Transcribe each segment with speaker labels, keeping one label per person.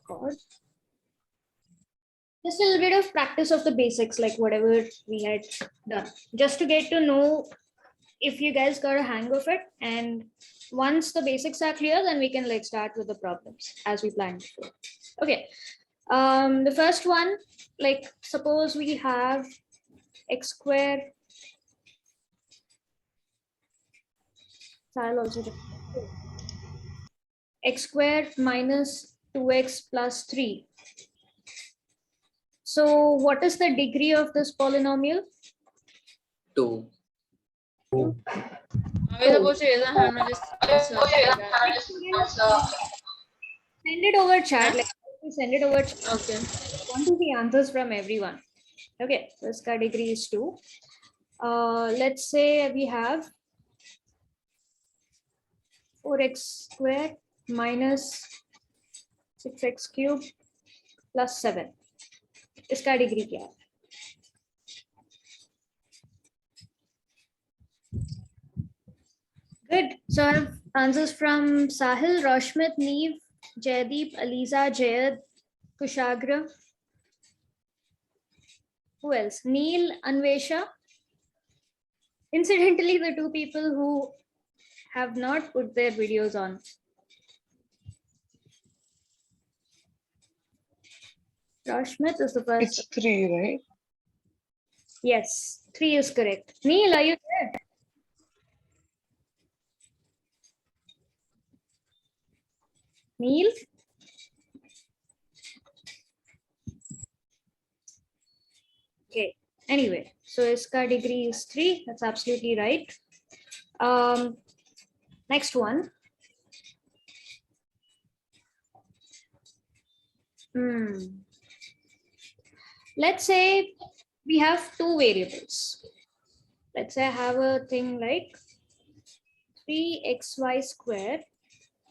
Speaker 1: God. Just a little bit of practice of the basics, like whatever we had done, just to get to know if you guys got a hang of it. And once the basics are clear, then we can like start with the problems as we planned before. Okay. The first one, like suppose we have x squared. So I'll also do x squared minus 2x plus 3. So what is the degree of this polynomial?
Speaker 2: 2.
Speaker 1: Send it over chat. Like, send it over chat.
Speaker 3: Okay.
Speaker 1: I want to see answers from everyone. Okay, so this degree is 2. Let's say we have 4x squared minus 6x cubed plus 7. इसका degree क्या है? Good. So I have answers from Sahil, Roshmit, Neve, Jaydeep, Aliza, Jayad, Kushagra. Who else? Neil, Anvesha. Incidentally, the two people who have not put their videos on. Roshmit is the first.
Speaker 4: It's 3, right?
Speaker 1: Yes, 3 is correct. Neil, are you there? Neil? Okay, anyway, so iska degree is 3. That's absolutely right. Next one. Let's say we have 2 variables. Let's say I have a thing like 3xy squared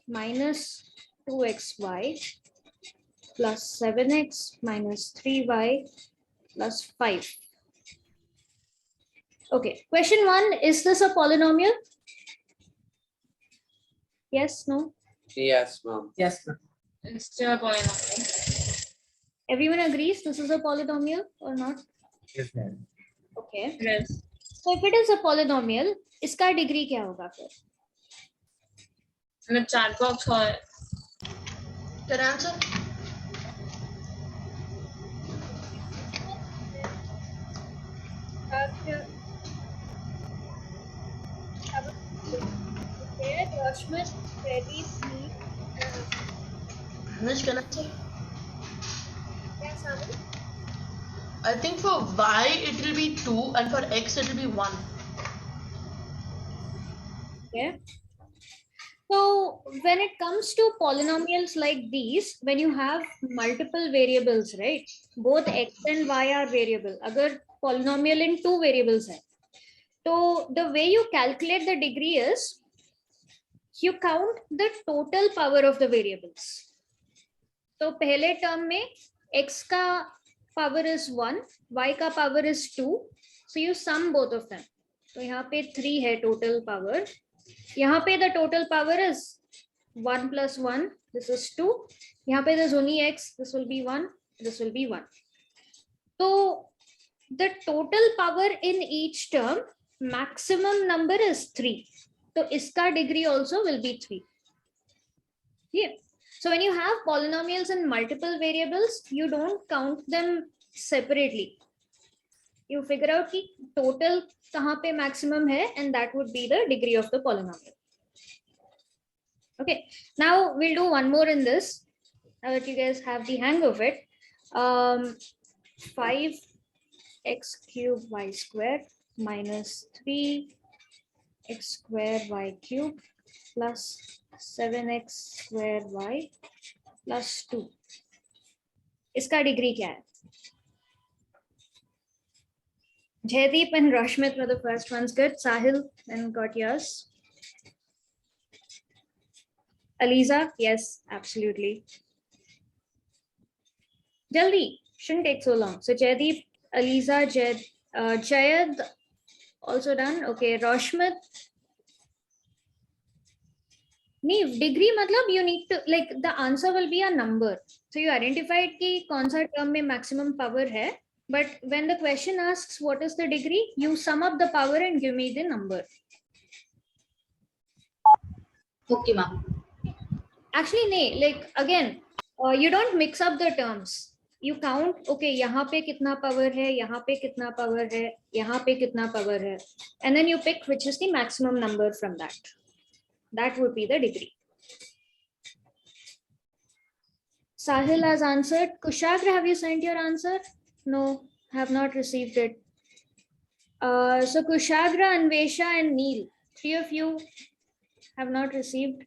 Speaker 1: minus 2xy plus 7x minus 3y plus 5. Okay, question 1, is this a polynomial? Yes, no?
Speaker 2: Yes, ma'am.
Speaker 3: Yes, ma'am. It's still a polynomial.
Speaker 1: Everyone agrees this is a polynomial or not?
Speaker 2: Yes, ma'am.
Speaker 1: Okay.
Speaker 3: Yes.
Speaker 1: So if it is a polynomial, इसका degree क्या होगा फिर?
Speaker 3: In the chat box, can answer.
Speaker 1: Rashmit, Freddy, me.
Speaker 5: Which can I say?
Speaker 1: Yes, Avi.
Speaker 5: I think for y it will be 2 and for x it will be 1.
Speaker 1: Okay. So when it comes to polynomials like these, when you have multiple variables, right? Both x and y are variable. Agar polynomial in 2 variables hai. So the way you calculate the degree is you count the total power of the variables. So पहले term में x का power is 1, y का power is 2. So you sum both of them. So यहाँ पे 3 है total power. यहाँ पे the total power is 1 plus 1. This is 2. यहाँ पे there's only x. This will be 1. This will be 1. So the total power in each term, maximum number is 3. So iska degree also will be 3. Yeah. So when you have polynomials in multiple variables, you don't count them separately. You figure out the total kahan pe maximum hai, and that would be the degree of the polynomial. Okay. Now we'll do one more in this. Now that you guys have the hang of it. 5x cubed y squared minus 3x squared y cubed plus 7x squared y plus 2. इसका degree क्या है? Jaydeep and Rashmit were the first ones. Good. Sahil, then got yours. Aliza, yes, absolutely. Jaldi, shouldn't take so long. So Jaydeep, Aliza, Jayad, also done. Okay, Rashmit. नहीं, degree मतलब you need to, like, the answer will be a number. So you identified कि कौन सा term में maximum power है, but when the question asks what is the degree, you sum up the power and give me the number.
Speaker 4: Okay, ma'am.
Speaker 1: Actually नहीं, like again, you don't mix up the terms. You count, okay, यहाँ पे कितना power है, यहाँ पे कितना power है, यहाँ पे कितना power है, and then you pick which is the maximum number from that. That would be the degree. Sahil has answered. Kushagra, have you sent your answer? No, have not received it. So Kushagra, Anvesha, and Neil, three of you have not received.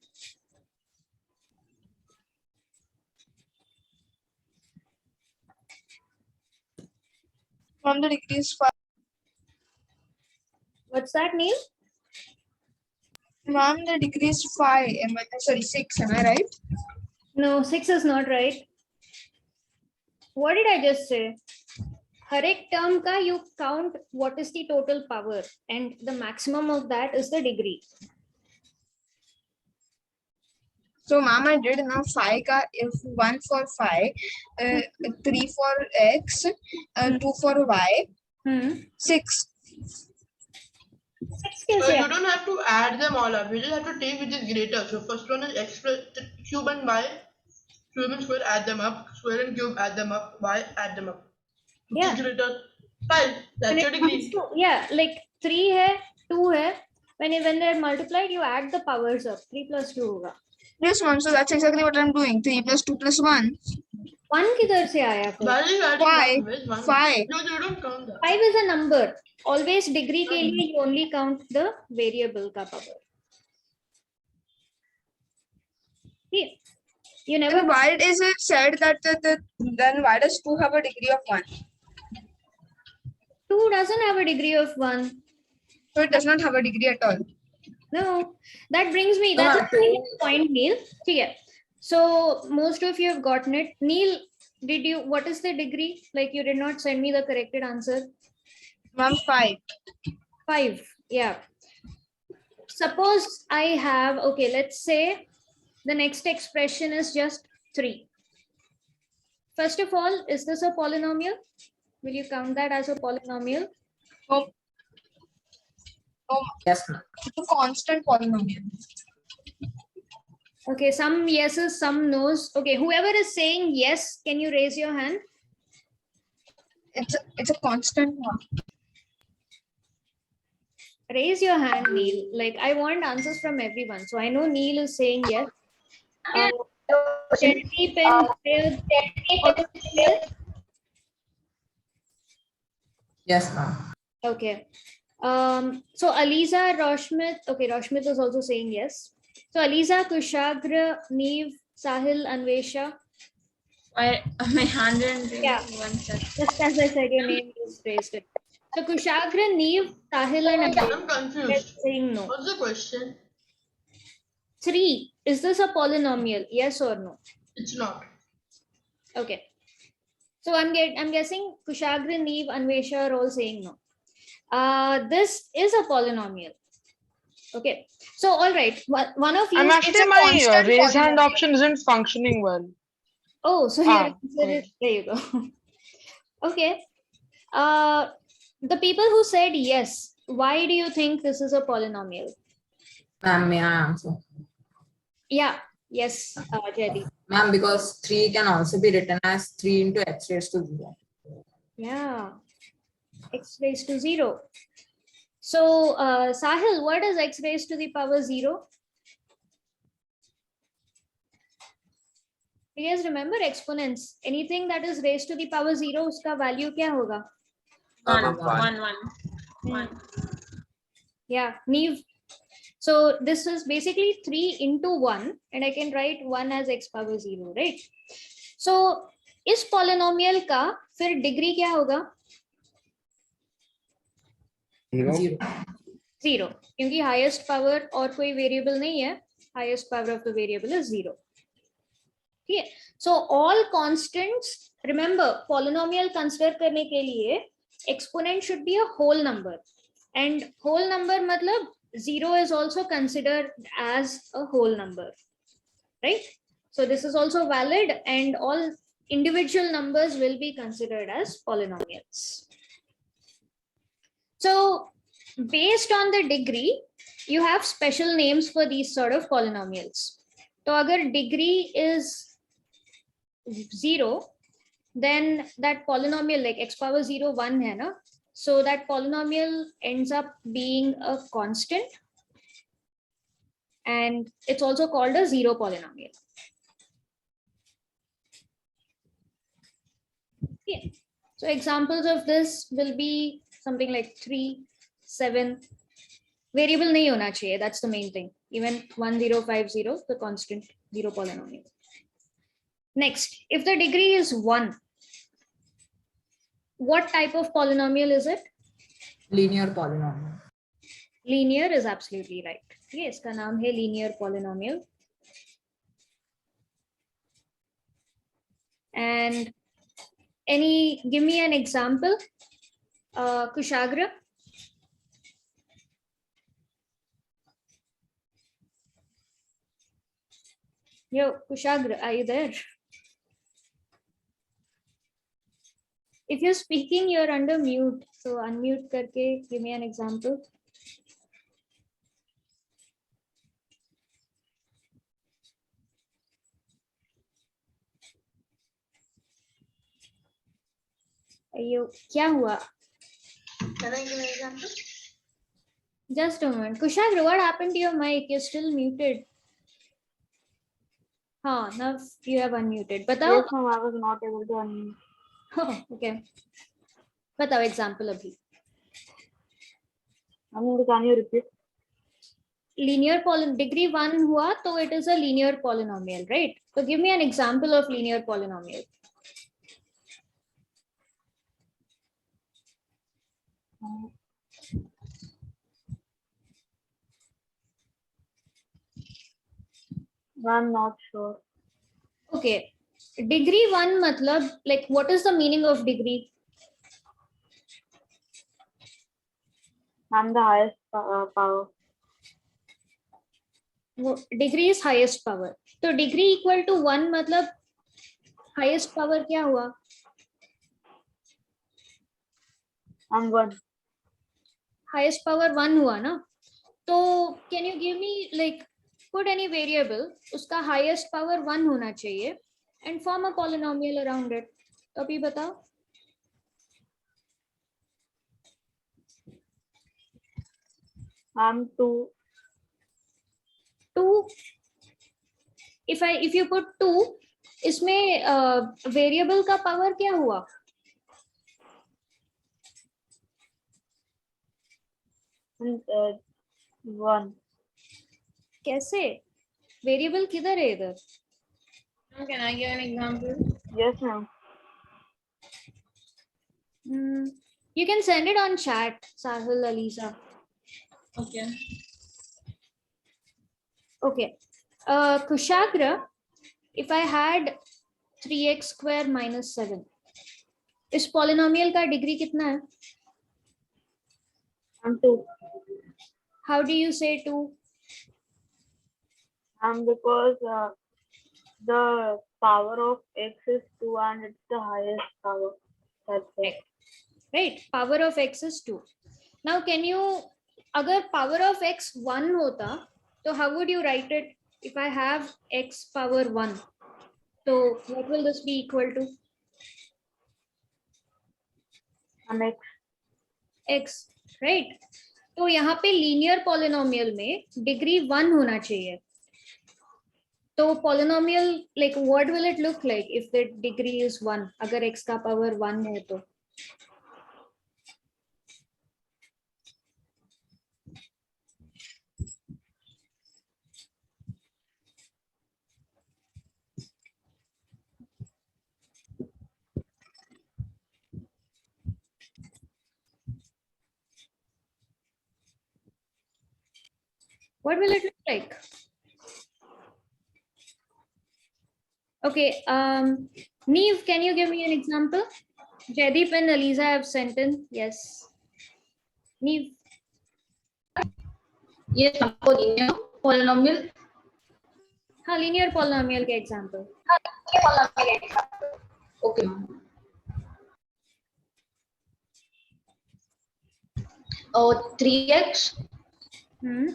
Speaker 6: Ma'am, the degree is 5.
Speaker 1: What's that, Neil?
Speaker 6: Ma'am, the degree is 5. Sorry, 6. Am I right?
Speaker 1: No, 6 is not right. What did I just say? हर एक term का you count what is the total power, and the maximum of that is the degree.
Speaker 6: So, ma'am, I did now 5 ka, if 1 for 5, 3 for x, 2 for y, 6.
Speaker 1: 6 कैसे
Speaker 5: You don't have to add them all up. You just have to take which is greater. So first one is x plus cube and y. Cube and square, add them up. Square and cube, add them up. Y, add them up. Which
Speaker 1: Yeah.
Speaker 5: is greater? 5. That's your degree.
Speaker 1: Yeah, like 3 है, 2 है. When they're multiplied, you add the powers up. 3 plus 2 होगा.
Speaker 6: Yes, ma'am. So that's exactly what I'm doing. 3 plus 2 plus 1.
Speaker 1: 1 किधर से आया फिर?
Speaker 5: Why are you adding
Speaker 6: 5.
Speaker 5: one with one?
Speaker 6: 5.
Speaker 5: No, you don't count that.
Speaker 1: 5 is a number. Always degree के लिए you only count the variable का power. See, you never.
Speaker 6: Then why is it said that then why does 2 have a degree of 1?
Speaker 1: 2 doesn't have a degree of 1.
Speaker 6: So it does not have a degree at all.
Speaker 1: No, that brings me. That's a very good point, Neil. Okay. So most of you have gotten it. Neil, did you? What is the degree? Like you did not send me the corrected answer.
Speaker 6: Ma'am, 5.
Speaker 1: 5. Yeah. Suppose I have. Okay, let's say the next expression is just 3. First of all, is this a polynomial? Will you count that as a polynomial?
Speaker 6: Oh,
Speaker 2: Yes, ma'am.
Speaker 6: it's a constant polynomial.
Speaker 1: Okay, some yeses, some no's. Okay, whoever is saying yes, can you raise your hand?
Speaker 6: It's a constant one.
Speaker 1: Raise your hand, Neil. Like, I want answers from everyone. So I know Neil is saying yes. Charity, Pen,
Speaker 2: Yes, ma'am.
Speaker 1: okay. So Aliza, Roshmit. Okay, Roshmit is also saying yes. So Aliza, Kushagra, Neve, Sahil, Anvesha.
Speaker 3: My hand and
Speaker 1: Yeah.
Speaker 3: one second.
Speaker 1: Just as I said, your name is raised it. So Kushagra, Neve, Sahil, and Anvesha
Speaker 5: I'm
Speaker 1: are
Speaker 5: confused.
Speaker 1: saying no.
Speaker 5: What's the question?
Speaker 1: 3. Is this a polynomial? Yes or no?
Speaker 5: It's not.
Speaker 1: Okay. So I'm guessing Kushagra, Neve, Anvesha are all saying no. This is a polynomial. Okay. So all right. One of you.
Speaker 7: I'm actually my
Speaker 6: constant
Speaker 7: raise hand
Speaker 6: polynomial.
Speaker 7: option isn't functioning well.
Speaker 1: Oh, so
Speaker 7: Ah,
Speaker 1: there you go. Okay. The people who said yes, why do you think this is a polynomial?
Speaker 2: Ma'am, may I answer?
Speaker 1: Yeah. Yes, Jyoti.
Speaker 2: Ma'am, because 3 can also be written as 3 into x raised to 0.
Speaker 1: Yeah. X raised to 0. So, Sahil, what is x raised to the power 0? You guys remember exponents? Anything that is raised to the power 0, uska value kya hoga?
Speaker 3: One.
Speaker 1: Yeah, Neve. So this is basically 3 into 1, and I can write 1 as x power 0, right? So इस polynomial का फिर degree क्या होगा?
Speaker 2: 0.
Speaker 1: 0, क्योंकि highest power और कोई variable नहीं है. Highest power of the variable is 0. Okay. So all constants, remember polynomial consider करने के लिए exponent should be a whole number, and whole number मतलब 0 is also considered as a whole number, right? So this is also valid, and all individual numbers will be considered as polynomials. So based on the degree, you have special names for these sort of polynomials. So agar degree is 0, then that polynomial like x power 0 1 hai na, so that polynomial ends up being a constant, and it's also called a zero polynomial. Yeah. So examples of this will be something like 3, 7. Variable nahi hona chahiye, that's the main thing. Even 1050, the constant zero polynomial. Next, if the degree is 1, what type of polynomial is it?
Speaker 2: Linear polynomial.
Speaker 1: Linear is absolutely right. Yes, इसका नाम है linear polynomial. And give me an example, Kushagra. Yo, Kushagra, are you there? If you're speaking, you're under mute. So unmute karke give me an example. Yo, क्या हुआ?
Speaker 5: Can I give an example?
Speaker 1: Just a moment. Kushagra, what happened to your mic? You're still muted. Huh, now you have unmuted. Batao?
Speaker 7: Yes, ma'am, I was not able to unmute.
Speaker 1: Oh, okay. Batao example abhi.
Speaker 7: Can you repeat?
Speaker 1: Linear degree 1 hua, so it is a linear polynomial, right? So give me an example of linear polynomial.
Speaker 7: I'm not sure.
Speaker 1: Okay. Degree 1 matlab, like what is the meaning of degree?
Speaker 7: I'm the highest power.
Speaker 1: Degree is highest power. So degree equal to 1 matlab highest power kya hua?
Speaker 7: I'm 1.
Speaker 1: Highest power 1 hua na? So can you give me like put any variable, uska highest power 1 hona chahiye, and form a polynomial around it. तो अभी बताओ.
Speaker 7: I'm 2.
Speaker 1: 2. If you put 2, इसमें variable का power क्या हुआ?
Speaker 7: And 1.
Speaker 1: कैसे? Variable किधर है इधर?
Speaker 3: Can I give an example?
Speaker 7: Yes, ma'am.
Speaker 1: You can send it on chat, Sahil, Alisa.
Speaker 3: Okay.
Speaker 1: Okay. Kushagra, if I had 3x square minus 7, इस polynomial का degree कितना है?
Speaker 7: I'm 2.
Speaker 1: How do you say 2?
Speaker 7: Because the power of x is 2 and it's the highest power. That's it.
Speaker 1: Right, power of x is 2. Now can you, agar power of x 1 hota, so how would you write it? If I have x power 1, so what will this be equal to?
Speaker 7: And x.
Speaker 1: X, right? तो यहाँ पे linear polynomial में degree 1 होना चाहिए. तो polynomial, like what will it look like if the degree is 1? अगर x का power 1 है तो. What will it look like? Okay, Neve, can you give me an example? Jaideep and Aliza have sent in. Yes. Neve.
Speaker 4: Yes, ma'am. For linear polynomial.
Speaker 1: हाँ linear polynomial के example.
Speaker 4: Okay, ma'am. 3x.
Speaker 1: Hmm.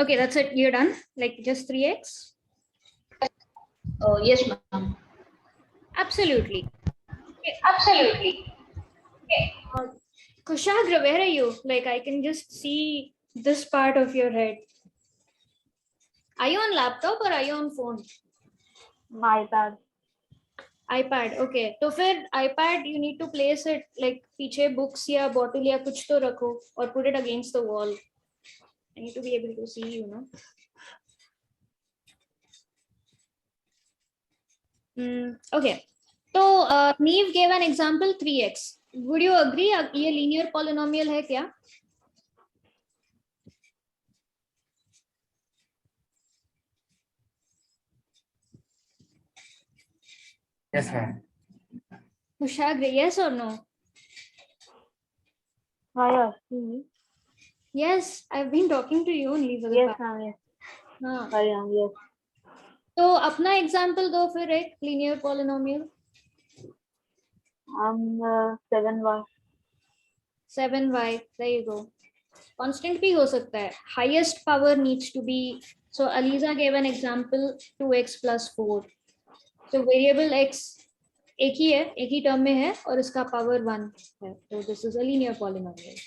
Speaker 1: Okay, that's it. You're done. Like just 3x.
Speaker 4: Yes, ma'am.
Speaker 1: Absolutely.
Speaker 4: Absolutely.
Speaker 1: Kushagra, where are you? Like I can just see this part of your head. Are you on laptop or are you on phone?
Speaker 7: My bad.
Speaker 1: iPad. Okay. तो फिर iPad you need to place it like पीछे books या bottle या कुछ तो रखो और put it against the wall. I need to be able to see you, no? Okay. So Neve gave an example 3x. Would you agree? ये linear polynomial है क्या?
Speaker 2: Yes, ma'am.
Speaker 1: Kushagra, yes or no?
Speaker 7: Why are you asking me?
Speaker 1: Yes, I've been talking to you only for the
Speaker 7: Yes,
Speaker 1: past.
Speaker 7: ma'am. Yes.
Speaker 1: हाँ.
Speaker 7: Sorry, ma'am. Yes.
Speaker 1: तो अपना example दो फिर एक linear polynomial.
Speaker 7: 7y.
Speaker 1: 7y. There you go. Constant भी हो सकता है. Highest power needs to be. So Aliza gave an example 2x plus 4. So variable x एक ही है, एक ही term में है और इसका power 1 है. So this is a linear polynomial.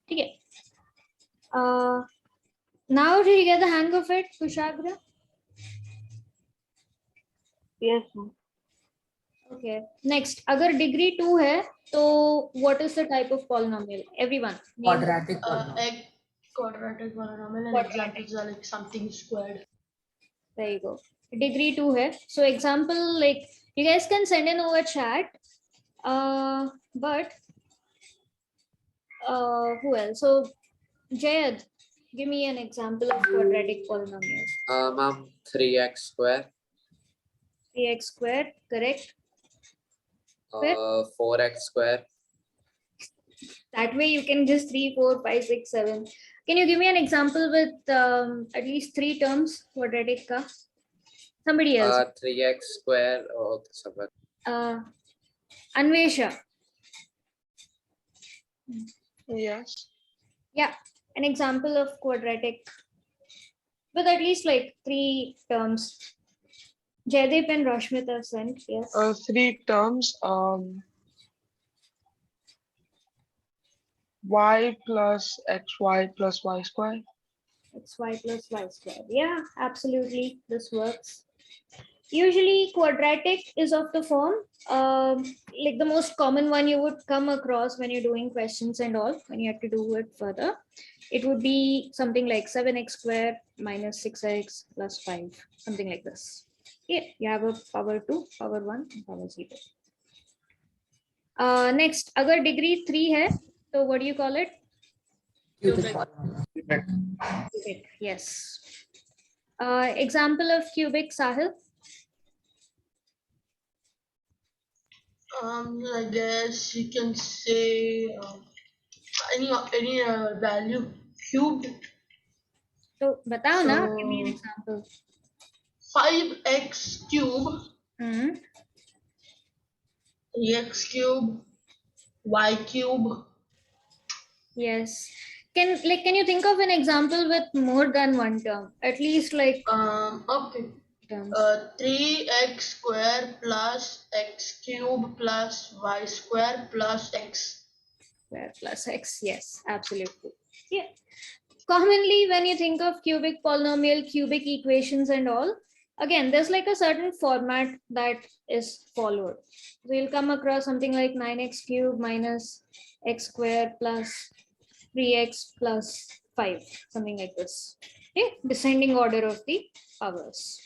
Speaker 1: ठीक है. Now did you get the hang of it, Kushagra?
Speaker 7: Yes, ma'am.
Speaker 1: Okay. Next, अगर degree 2 है, तो what is the type of polynomial? Everyone. Name.
Speaker 2: Quadratic polynomial.
Speaker 5: Quadratic polynomial and
Speaker 1: Quadratic.
Speaker 5: examples are like something squared.
Speaker 1: There you go. Degree 2 है. So example, like you guys can send in over chat. But who else? So Jayad, give me an example of quadratic polynomial.
Speaker 8: Ma'am, 3x square.
Speaker 1: 3x square, correct?
Speaker 8: 4x square.
Speaker 1: That way you can just 3, 4, 5, 6, 7. Can you give me an example with at least 3 terms quadratic ka? Somebody else.
Speaker 8: 3x square. Oh, okay,
Speaker 1: Anvesha.
Speaker 6: Yes.
Speaker 1: Yeah, an example of quadratic with at least like 3 terms. Jaydeep and Rashmita sent, yes.
Speaker 6: 3 terms. Y plus xy plus y square.
Speaker 1: xy plus y square. Yeah, absolutely. This works. Usually quadratic is of the form, like the most common one you would come across when you're doing questions and all, when you have to do it further. It would be something like 7x square minus 6x plus 5, something like this. Yeah, you have a power 2, power 1, and power 0. Next, agar degree 3 hai, so what do you call it?
Speaker 2: Cubic polynomial.
Speaker 1: Cubic, yes. Example of cubic, Sahil?
Speaker 5: I guess you can say any value cubed.
Speaker 1: So, batao na,
Speaker 5: So-
Speaker 1: give me an example.
Speaker 5: 5x cube, 3x cube, y cube.
Speaker 1: Yes. Can you think of an example with more than one term? At least like
Speaker 5: Okay.
Speaker 1: terms.
Speaker 5: 3x square plus x cube plus y square plus x.
Speaker 1: Square plus x. Yes, absolutely. Yeah. Commonly, when you think of cubic polynomial, cubic equations and all, again, there's like a certain format that is followed. So you'll come across something like 9x cube minus x square plus 3x plus 5, something like this. Okay, descending order of the powers.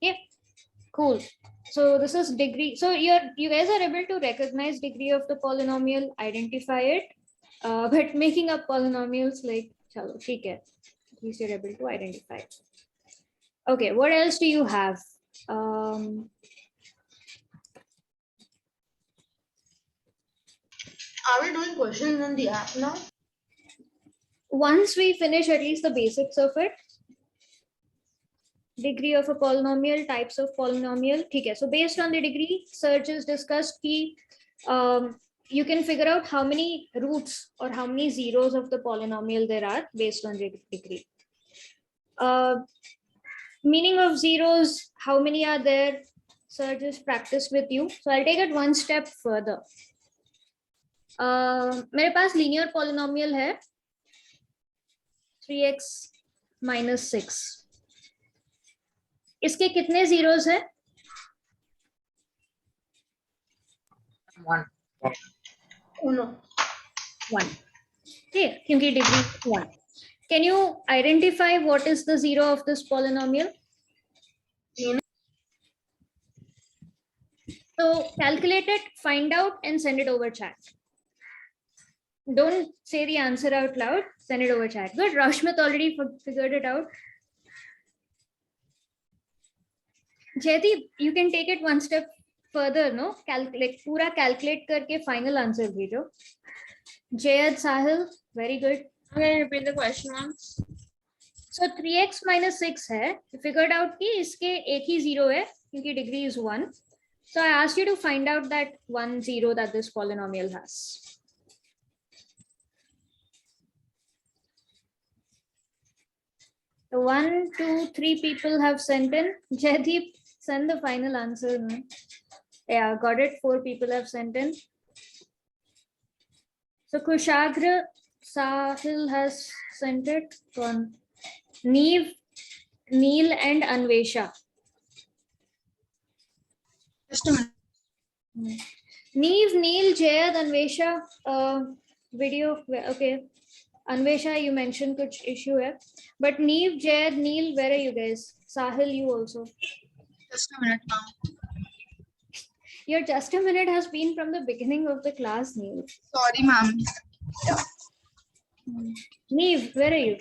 Speaker 1: Yeah, cool. So this is degree. So you guys are able to recognize degree of the polynomial, identify it, but making up polynomials like chalo, theek hai. At least you're able to identify it. Okay, what else do you have?
Speaker 5: Are we doing questions on the app now?
Speaker 1: Once we finish at least the basics of it, degree of a polynomial, types of polynomial. Okay, so based on the degree, Sir just discussed key. You can figure out how many roots or how many zeros of the polynomial there are based on the degree. Meaning of zeros, how many are there? Sir just practiced with you. So I'll take it one step further. मेरे पास linear polynomial है 3x minus 6. इसके कितने zeros है?
Speaker 2: 1.
Speaker 5: Oh no.
Speaker 1: 1. ठीक, क्योंकि degree 1. Can you identify what is the zero of this polynomial? So calculate it, find out, and send it over chat. Don't say the answer out loud. Send it over chat. Good. Rashmit already figured it out. Jaydeep, you can take it one step further, no? Like pura calculate karke final answer bhejo. Jayad Sahil, very good.
Speaker 3: Can you repeat the question once?
Speaker 1: So 3x minus 6 है. You figured out कि इसके एक ही zero है क्योंकि degree is 1. So I asked you to find out that 1 0 that this polynomial has. So 1, 2, 3 people have sent in. Jaydeep, send the final answer. Man. Yeah, got it. 4 people have sent in. So Kushagra Sahil has sent it. One. Neve, Neil, and Anvesha.
Speaker 6: Just a minute.
Speaker 1: Neve, Neil, Jayad, Anvesha, video. Okay. Anvesha, you mentioned kuch issue hai. But Neve, Jayad, Neil, where are you guys? Sahil, you also.
Speaker 6: Just a minute, ma'am.
Speaker 1: Your just a minute has been from the beginning of the class, Neil.
Speaker 6: Sorry, ma'am.
Speaker 1: Neve, where are you?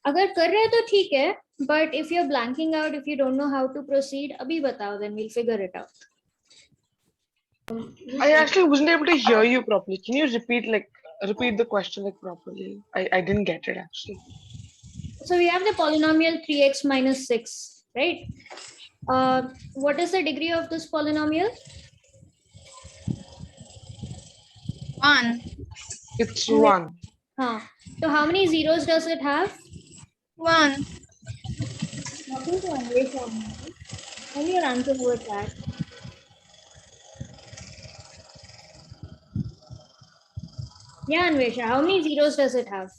Speaker 1: अगर कर रहे तो ठीक है, but if you're blanking out, if you don't know how to proceed, अभी बताओ, then we'll figure it out.
Speaker 9: I actually wasn't able to hear you properly. Can you repeat the question properly? I didn't get it actually.
Speaker 1: So we have the polynomial 3x minus 6, right? What is the degree of this polynomial?
Speaker 6: 1.
Speaker 9: It's 1.
Speaker 1: So how many zeros does it have?
Speaker 6: 1.
Speaker 1: Nothing to Anvesha. Tell your answer over chat. Yeah, Anvesha, how many zeros does it have?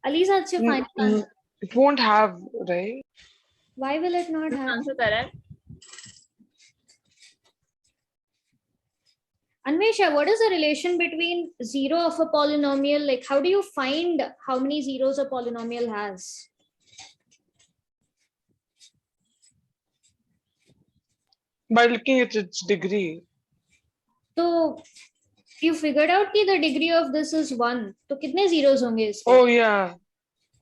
Speaker 1: Alisa, it's your final answer.
Speaker 9: It won't have, right?
Speaker 1: Why will it not have?
Speaker 3: Answer correct.
Speaker 1: Anvesha, what is the relation between zero of a polynomial? Like, how do you find how many zeros a polynomial has?
Speaker 9: By looking at its degree.
Speaker 1: So, you figured out that the degree of this is 1. So, kitne zeros honge iske?
Speaker 9: Oh yeah,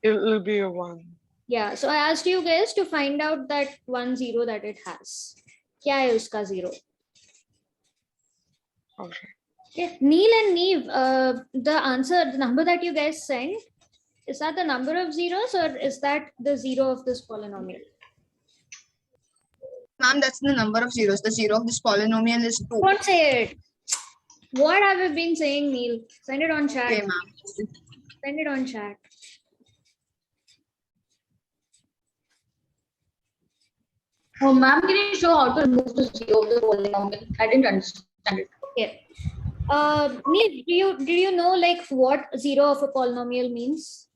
Speaker 9: it'll be a 1.
Speaker 1: Yeah, so I asked you guys to find out that 1 0 that it has. Kya hai uska zero?
Speaker 9: Okay.
Speaker 1: Okay. Neil and Neve, the answer, the number that you guys sent, is that the number of zeros or is that the zero of this polynomial?
Speaker 6: Ma'am, that's the number of zeros. The zero of this polynomial is 2.
Speaker 1: Don't say it. What have you been saying, Neil? Send it on chat.
Speaker 6: Okay, ma'am.
Speaker 1: Send it on chat.
Speaker 4: Oh, ma'am, can you show how to remove the zero of the polynomial? I didn't understand it.
Speaker 1: Okay. Neil, did you know like what zero of a polynomial means?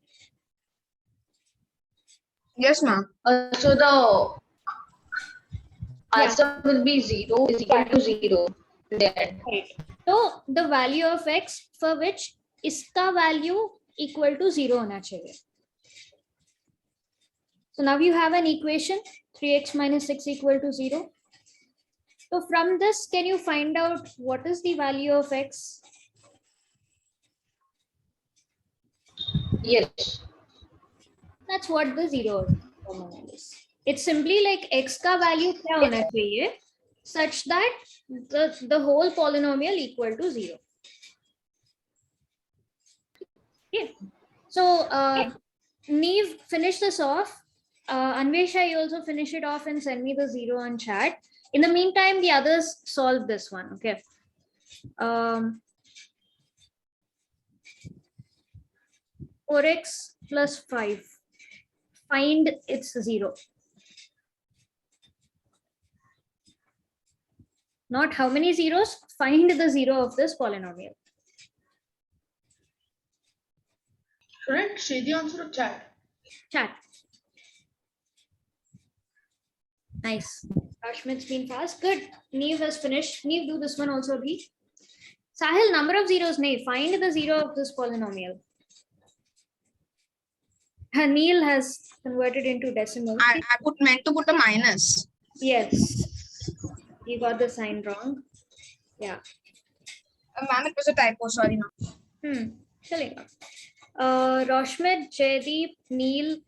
Speaker 6: Yes, ma'am.
Speaker 4: So the answer will be 0 is equal to 0. There.
Speaker 1: Right. So the value of x for which iska value equal to 0 hona chahiye. So now you have an equation 3x minus 6 equal to 0. So from this, can you find out what is the value of x?
Speaker 4: Yes.
Speaker 1: That's what the zero polynomial is. It's simply like x का value क्या होना चाहिए such that the whole polynomial equal to 0. Okay. So Neve, finish this off. Anvesha, you also finish it off and send me the 0 on chat. In the meantime, the others solve this one. Okay. 4x plus 5. Find its 0. Not how many zeros, find the 0 of this polynomial.
Speaker 5: Right, say the answer to chat.
Speaker 1: Chat. Nice. Ashmit's been fast. Good. Neve has finished. Neve, do this one also, bhi. Sahil, number of zeros, nahi. Find the 0 of this polynomial. Neil has converted into decimal.
Speaker 6: I meant to put a minus.
Speaker 1: Yes. You got the sign wrong. Yeah.
Speaker 6: Ma'am, it was a typo. Sorry, ma'am.
Speaker 1: Chalega. Roshmit, Jaydeep, Neil.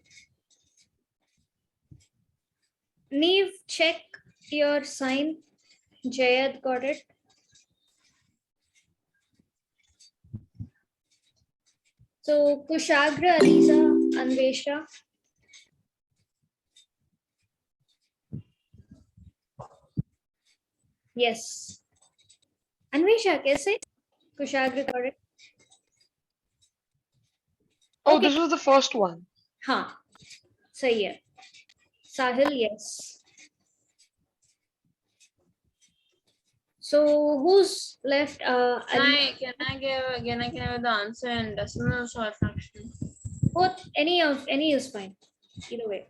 Speaker 1: Neve, check your sign. Jayad got it. So Kushagra, Aliza, Anvesha. Yes. Anvesha, kaise? Kushagra got it.
Speaker 9: Oh,
Speaker 1: Okay.
Speaker 9: this was the first one.
Speaker 1: Huh. Sahi hai. Sahil, yes. So who's left?
Speaker 3: Can I give the answer in decimal or fraction?
Speaker 1: Both, any is fine. Either way.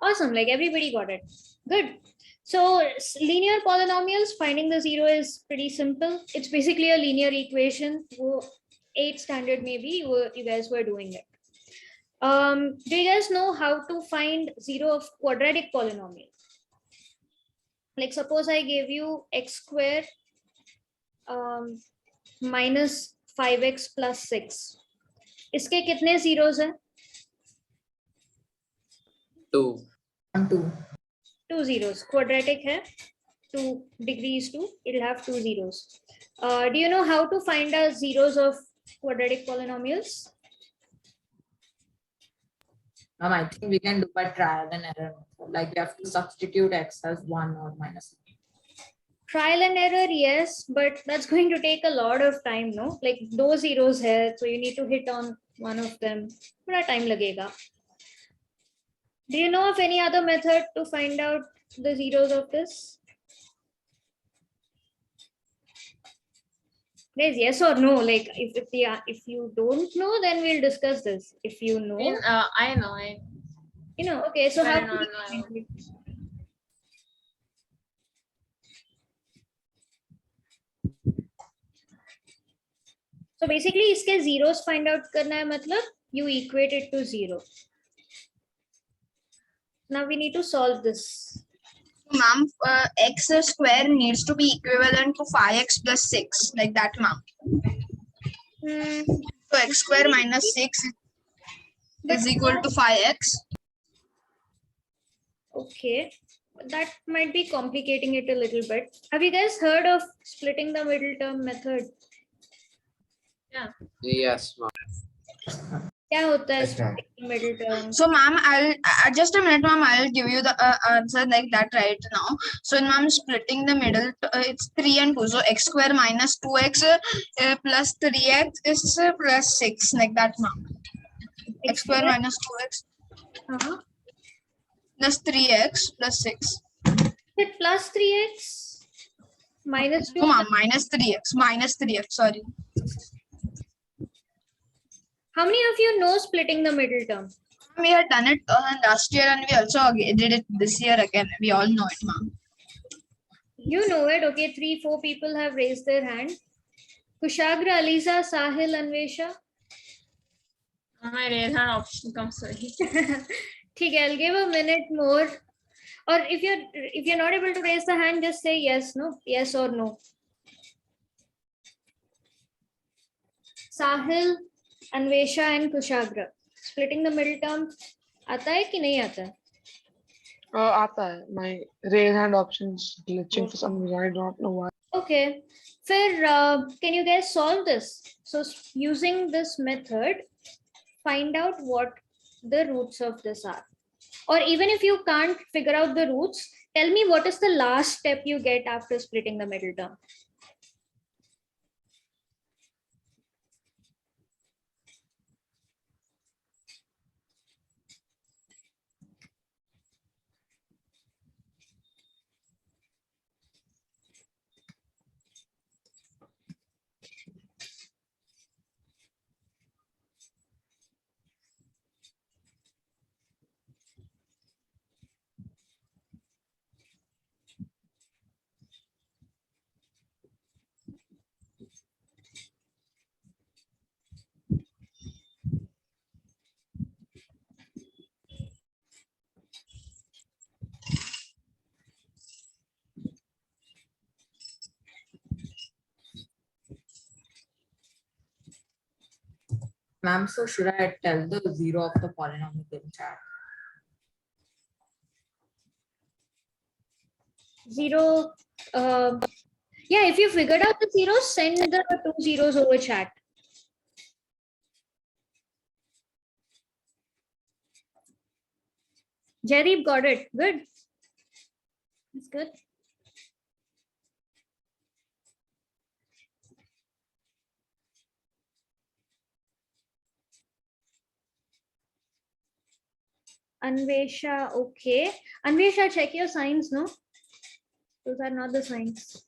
Speaker 1: Awesome. Like everybody got it. Good. So linear polynomials, finding the 0 is pretty simple. It's basically a linear equation. 8th standard maybe you guys were doing it. Do you guys know how to find 0 of quadratic polynomial? Like suppose I gave you x square minus 5x plus 6. इसके कितने zeros हैं?
Speaker 8: 2.
Speaker 2: 2.
Speaker 1: 2 zeros. Quadratic है. 2 degrees 2. It'll have 2 zeros. Do you know how to find the zeros of quadratic polynomials?
Speaker 2: I think we can do by trial and error. Like we have to substitute x as 1 or minus.
Speaker 1: Trial and error, yes, but that's going to take a lot of time, no? Like those zeros here, so you need to hit on one of them. What time lagega? Do you know of any other method to find out the zeros of this? Guys, yes or no? Like if you don't know, then we'll discuss this. If you know,
Speaker 3: I know.
Speaker 1: you know. Okay, so
Speaker 3: But
Speaker 1: how?
Speaker 3: I know,
Speaker 1: do
Speaker 3: I
Speaker 1: you
Speaker 3: know.
Speaker 1: find it? So basically, इसके zeros find out करना है मतलब you equate it to 0. Now we need to solve this.
Speaker 6: Ma'am, x square needs to be equivalent to 5x plus 6, like that, ma'am. So x square minus 6 is equal to 5x.
Speaker 1: Okay, that might be complicating it a little bit. Have you guys heard of splitting the middle term method?
Speaker 8: Yes, ma'am.
Speaker 1: क्या होता है splitting the middle term?
Speaker 6: So, ma'am, I'll just a minute, ma'am. I'll give you the answer like that right now. So, in ma'am, splitting the middle, it's 3 and 2. So, x square minus 2x plus 3x is plus 6, like that, ma'am. X square minus 2x plus 3x plus 6.
Speaker 1: Is it plus 3x minus 2?
Speaker 6: No, ma'am, minus 3x. Minus 3x, sorry.
Speaker 1: How many of you know splitting the middle term?
Speaker 6: We had done it last year and we also did it this year again. We all know it, ma'am.
Speaker 1: You know it. Okay, 3-4 people have raised their hand. Kushagra, Aliza, Sahil, Anvesha.
Speaker 3: My raise hand option comes sorry.
Speaker 1: Okay, I'll give a minute more. Or if you're not able to raise the hand, just say yes, no, yes or no. Sahil, Anvesha, and Kushagra. splitting the middle term आता है कि नहीं आता है?
Speaker 9: आता है. My raise hand option is glitching for some reason. I don't know why.
Speaker 1: Okay. फिर can you guys solve this? So using this method, find out what the roots of this are. Or even if you can't figure out the roots, tell me what is the last step you get after splitting the middle term.
Speaker 2: Ma'am, so should I tell the zero of the polynomial in chat?
Speaker 1: Zero. Yeah, if you figured out the zeros, send the 2 zeros over chat. Jaideep got it. Good. That's good. Anvesha, okay. Anvesha, check your signs, no? Those are not the signs.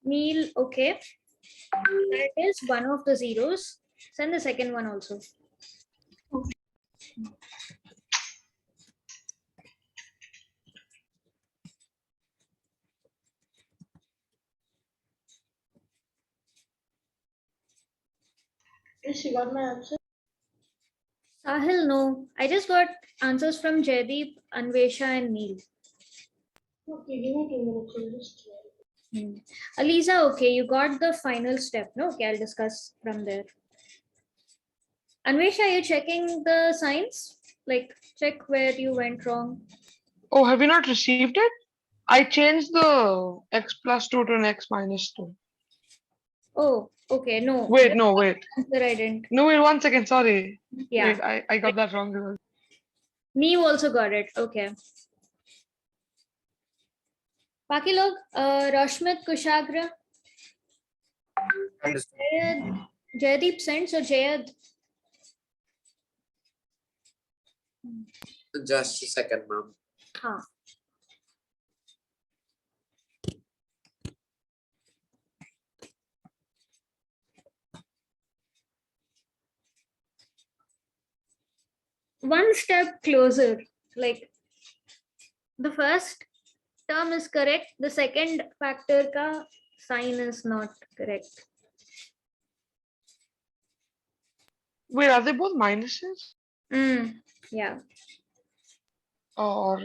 Speaker 1: Neil, okay. That is one of the zeros. Send the second one also.
Speaker 5: She got my answer.
Speaker 1: Sahil, no. I just got answers from Jaideep, Anvesha, and Neil.
Speaker 5: Okay, give me 2 minutes. I'll just try.
Speaker 1: Aliza, okay, you got the final step. No, okay, I'll discuss from there. Anvesha, are you checking the signs? Like, check where you went wrong.
Speaker 9: Oh, have you not received it? I changed the x plus 2 to an x minus 2.
Speaker 1: Oh, okay, no.
Speaker 9: Wait, no, wait.
Speaker 1: Answer I didn't.
Speaker 9: No, wait, 1 second. Sorry.
Speaker 1: Yeah.
Speaker 9: Wait, I got that wrong.
Speaker 1: Neve also got it. Okay. बाकी लोग Rashmit, Kushagra, Jayad, Jaydeep sends or Jayad?
Speaker 8: Just a second, ma'am.
Speaker 1: हाँ. One step closer. Like the first term is correct. The second factor ka sign is not correct.
Speaker 9: Wait, are they both minuses?
Speaker 1: Yeah.
Speaker 9: Or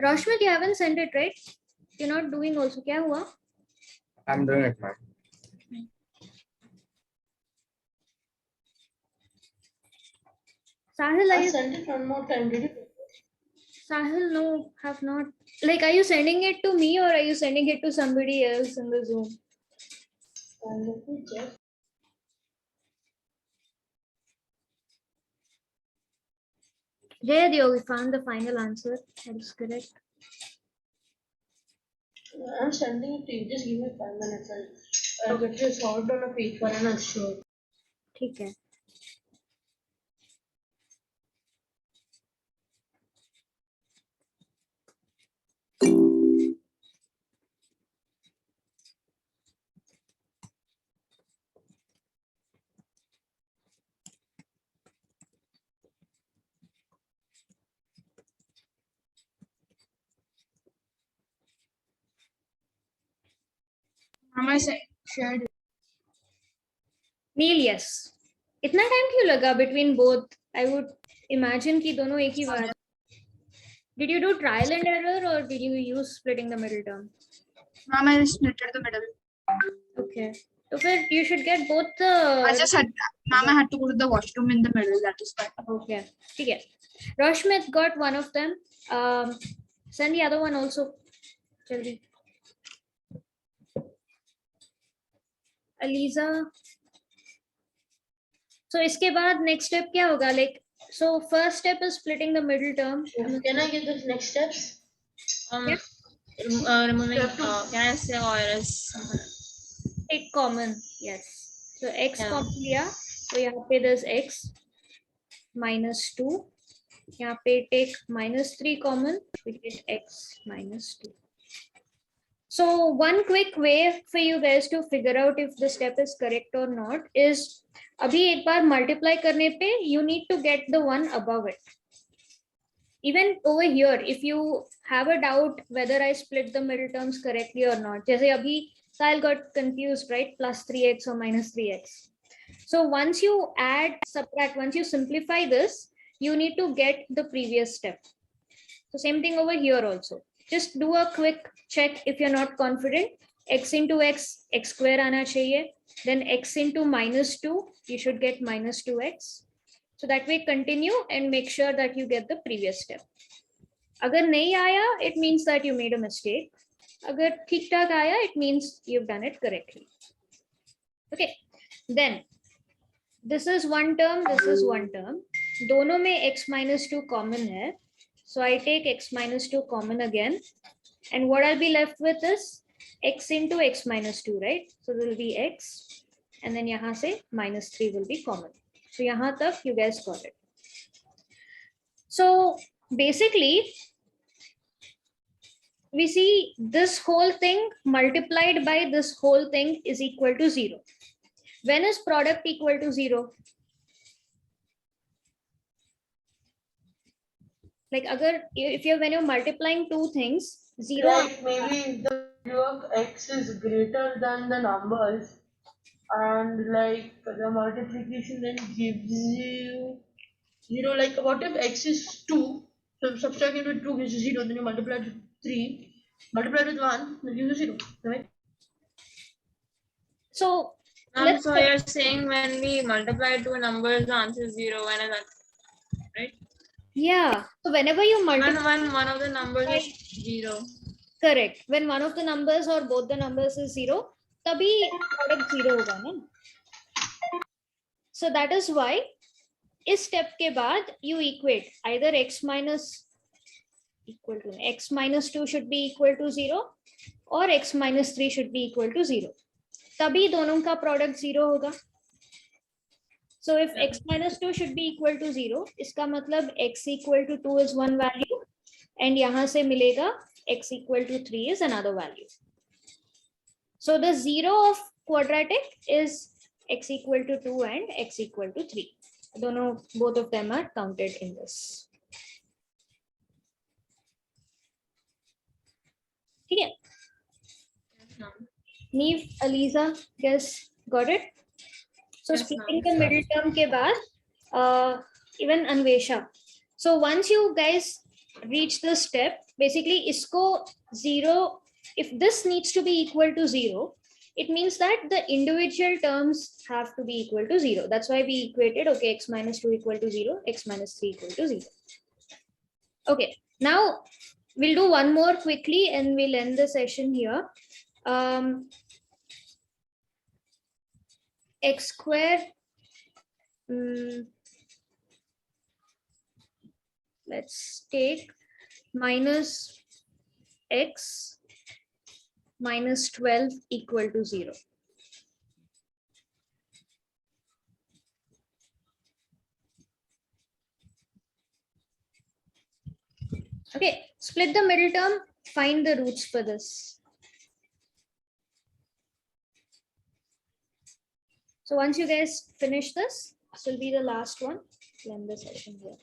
Speaker 1: Rashmit, you haven't sent it, right? You're not doing also. क्या हुआ?
Speaker 10: I'm doing it, ma'am.
Speaker 1: Sahil,
Speaker 5: I sent it one more time. Did you?
Speaker 1: Sahil, no, have not. Like, are you sending it to me or are you sending it to somebody else in the Zoom?
Speaker 5: Let me check.
Speaker 1: Jayadeo, we found the final answer. That is correct.
Speaker 5: I'm sending it to you. Just give me 5 minutes. I'll get it solved on a paper and I'll show it.
Speaker 1: ठीक है.
Speaker 6: Am I shared?
Speaker 1: Neel yes. इतना time क्यों लगा between both? I would imagine कि दोनों एक ही बार. Did you do trial and error or did you use splitting the middle term?
Speaker 6: Ma'am, I split the middle.
Speaker 1: Okay. So फिर you should get both the.
Speaker 6: I just had, ma'am, I had to go to the washroom in the middle. That is why.
Speaker 1: Okay. ठीक है. Roshmit got one of them. Send the other one also. जल्दी. Aliza. So इसके बाद next step क्या होगा? Like, so first step is splitting the middle term.
Speaker 5: Can I get the next steps?
Speaker 3: Removing, can I say or is
Speaker 1: Take common, yes. So x
Speaker 3: Yeah.
Speaker 1: common लिया, तो यहाँ पे there's x minus 2. यहाँ पे take minus 3 common, we get x minus 2. So one quick way for you guys to figure out if the step is correct or not is अभी एक बार multiply करने पे you need to get the one above it. Even over here, if you have a doubt whether I split the middle terms correctly or not, जैसे अभी Kyle got confused, right? Plus 3x or minus 3x. So once you add, subtract, once you simplify this, you need to get the previous step. So same thing over here also. Just do a quick check if you're not confident. X into x, x square आना चाहिए. Then x into minus 2, you should get minus 2x. So that way continue and make sure that you get the previous step. अगर नहीं आया, it means that you made a mistake. अगर ठीक ठाक आया, it means you've done it correctly. Okay. Then this is one term, this is one term. दोनों में x minus 2 common है. So I take x minus 2 common again. And what I'll be left with is x into x minus 2, right? So there will be x. And then यहाँ से minus 3 will be common. So यहाँ तक you guys got it. So basically, we see this whole thing multiplied by this whole thing is equal to 0. When is product equal to 0? Like if when you're multiplying two things, 0.
Speaker 5: Like maybe the value of x is greater than the numbers, and like the multiplication then gives you 0. Like what if x is 2? So subtracting with 2 gives you 0. Then you multiply with 3, multiply with 1, then gives you 0. Right?
Speaker 1: So
Speaker 3: so you're saying when we multiply two numbers, the answer is 0, when is that, right?
Speaker 1: Yeah. So whenever you multiply,
Speaker 3: when one of the numbers is 0.
Speaker 1: Correct. When one of the numbers or both the numbers is 0, तभी product 0 होगा ना. So that is why इस step के बाद you equate either x minus equal to x minus 2 should be equal to 0 or x minus 3 should be equal to 0. तभी दोनों का product 0 होगा. So if x minus 2 should be equal to 0, इसका मतलब x equal to 2 is one value and यहाँ से मिलेगा x equal to 3 is another value. So the 0 of quadratic is x equal to 2 and x equal to 3. दोनों, both of them are counted in this. ठीक है? Neve, Aliza, guess got it? So splitting the middle term के बाद, even Anvesha. So once you guys reach this step, basically इसको 0, if this needs to be equal to 0, it means that the individual terms have to be equal to 0. That's why we equated, okay, x minus 2 equal to 0, x minus 3 equal to 0. Okay, now we'll do one more quickly and we'll end the session here. X square, let's take minus x minus 12 equal to 0. Okay, split the middle term, find the roots for this. So once you guys finish this will be the last one. We'll end the session here.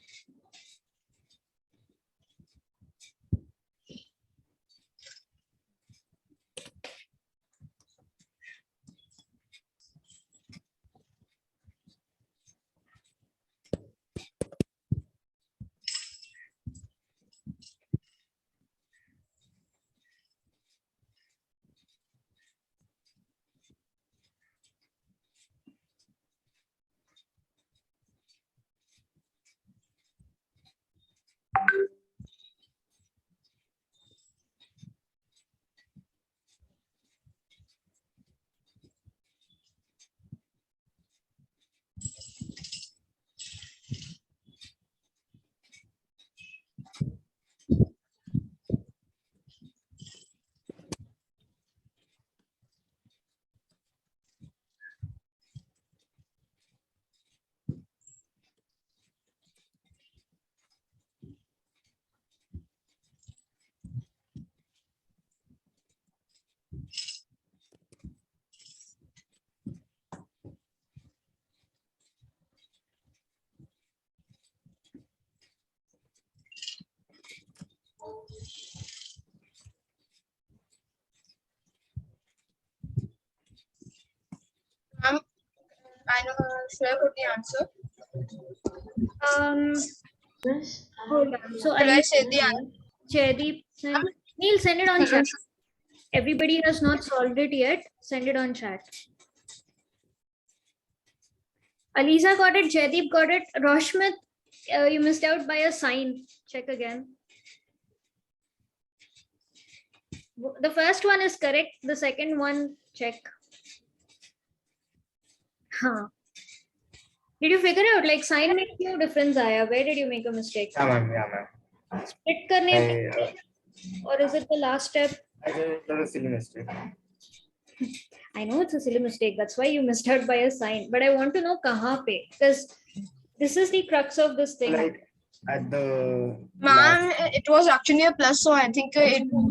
Speaker 6: should I put the answer?
Speaker 5: Yes.
Speaker 1: Hold on. So
Speaker 6: Should I
Speaker 1: Ali,
Speaker 6: say the answer?
Speaker 1: Jaideep, Neil, send it on chat. Everybody has not solved it yet. Send it on chat. Aliza got it. Jaideep got it. Roshmit, you missed out by a sign. Check again. The first one is correct. The second one, check. Huh. Did you figure out like sign makes no difference? Aya, where did you make a mistake?
Speaker 10: Yeah, ma'am. Yeah, ma'am.
Speaker 1: Split करने पे, or is it the last step?
Speaker 10: I did it was a silly mistake.
Speaker 1: I know it's a silly mistake. That's why you missed out by a sign. But I want to know kahan pe, because this is the crux of this thing.
Speaker 10: Like at the
Speaker 6: Ma'am, it was actually a plus, so I think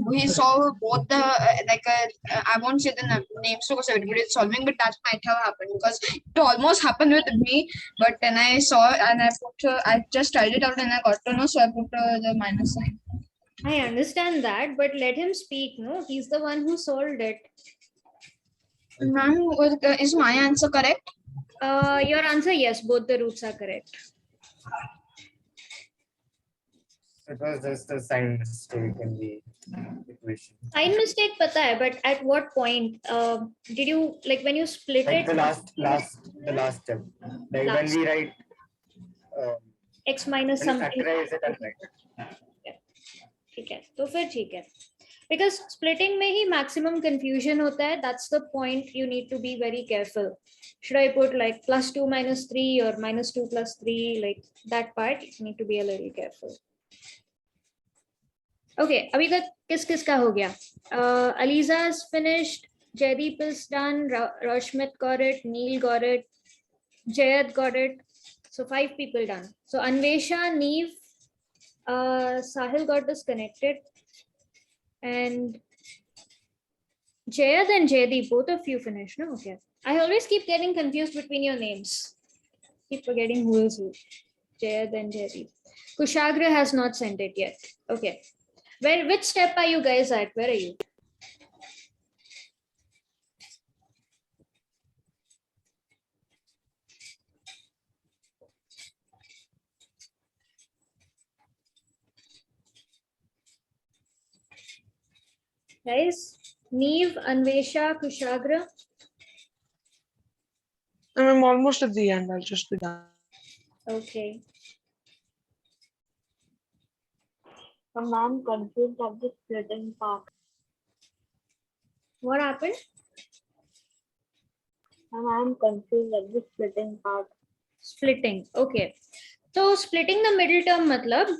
Speaker 6: we saw both the I won't say the names because everybody is solving, but that might have happened because it almost happened with me. But then I saw and I put I just tried it out and I got to know, so I put the minus sign.
Speaker 1: I understand that, but let him speak. No, he's the one who solved it.
Speaker 6: Ma'am, is my answer correct?
Speaker 1: Your answer, yes, both the roots are correct.
Speaker 10: it was just a sign mistake in the equation.
Speaker 1: Sign mistake pata hai, but at what point did you, like when you split
Speaker 10: Like
Speaker 1: it?
Speaker 10: the last step. Like when we write
Speaker 1: X minus
Speaker 10: when we
Speaker 1: something.
Speaker 10: factorize it and write it.
Speaker 1: ठीक है, तो फिर ठीक है. Because splitting में ही maximum confusion होता है. That's the point you need to be very careful. Should I put like +2 - 3 or -2 + 3? Like that part, you need to be a little careful. Okay, अभी तक किस का हो गया? Aliza is finished. Jaideep is done. Roshmit got it. Neil got it. Jayad got it. So 5 people done. So Anvesha, Neve, Sahil got disconnected. And Jayad and Jaydeep, both of you finished, no? Okay. I always keep getting confused between your names. Keep forgetting who is who. Jayad and Jaydeep. Kushagra has not sent it yet. Okay. Which step are you guys at? Where are you? Guys, Neve, Anvesha, Kushagra.
Speaker 9: I'm almost at the end. I'll just be done.
Speaker 1: Okay.
Speaker 7: I'm confused of the splitting part.
Speaker 1: What happened?
Speaker 7: I'm confused of the splitting part.
Speaker 1: Splitting. Okay. So splitting the middle term matlab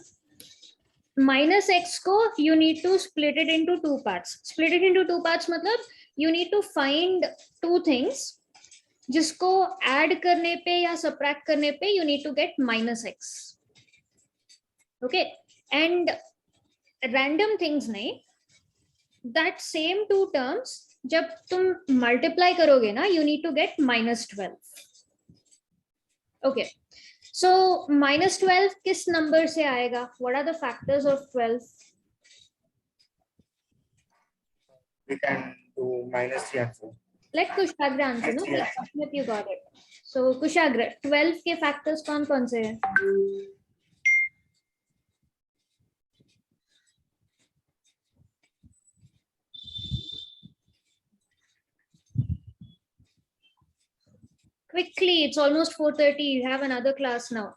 Speaker 1: minus x ko you need to split it into 2 parts. Split it into 2 parts matlab you need to find 2 things जिसको add करने पे या subtract करने पे you need to get -x. Okay. And random things नहीं, that same 2 terms जब तुम multiply करोगे ना you need to get -12. Okay. So -12 किस number से आएगा? What are the factors of 12?
Speaker 10: We can do -3 and 4.
Speaker 1: Let Kushagra answer, no? Like, you got it. So Kushagra, 12 के factors कौन से हैं? Quickly, it's almost 4:30. You have another class now.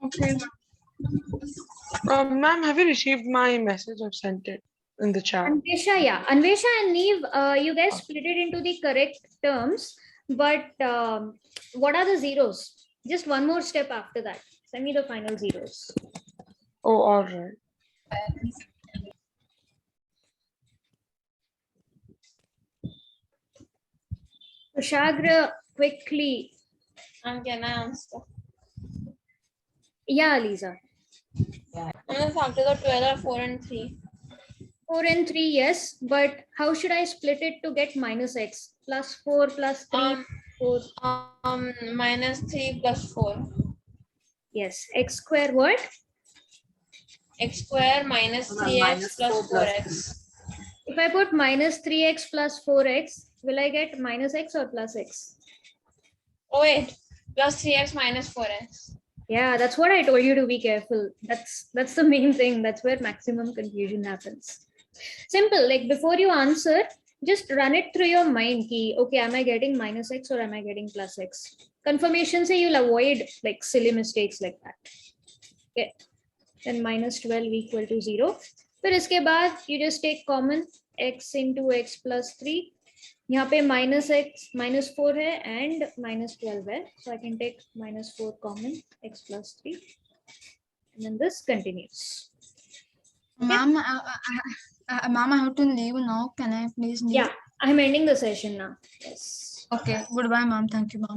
Speaker 6: Okay.
Speaker 9: Ma'am, have you received my message? I've sent it in the chat.
Speaker 1: Anvesha, yeah. Anvesha and Neve, you guys split it into the correct terms, but what are the zeros? Just one more step after that. Send me the final zeros.
Speaker 9: Oh, all right.
Speaker 1: Kushagra, quickly.
Speaker 3: And can I answer?
Speaker 1: Yeah, Lisa.
Speaker 3: Minus after the 12 or 4 and 3.
Speaker 1: 4 and 3, yes. But how should I split it to get -x? +4 +3, 4.
Speaker 3: -3 + 4.
Speaker 1: Yes. X square what?
Speaker 3: x square minus 3x plus 4x.
Speaker 1: If I put minus 3x plus 4x, will I get minus x or plus x?
Speaker 3: Oh wait, plus 3x minus 4x.
Speaker 1: Yeah, that's what I told you to be careful. That's the main thing. That's where maximum confusion happens. Simple, like before you answer, just run it through your mind. Ki, okay, am I getting minus x or am I getting plus x? Confirmation say you'll avoid like silly mistakes like that. Okay. Then minus 12 equal to 0. फिर इसके बाद you just take common x into x plus 3. यहाँ पे minus x minus 4 है and minus 12 है. So I can take minus 4 common x plus 3. And then this continues.
Speaker 6: Ma'am, ma'am, I have to leave now. Can I please leave?
Speaker 1: Yeah, I'm ending the session now. Yes.
Speaker 6: Okay. Goodbye, ma'am. Thank you, ma'am.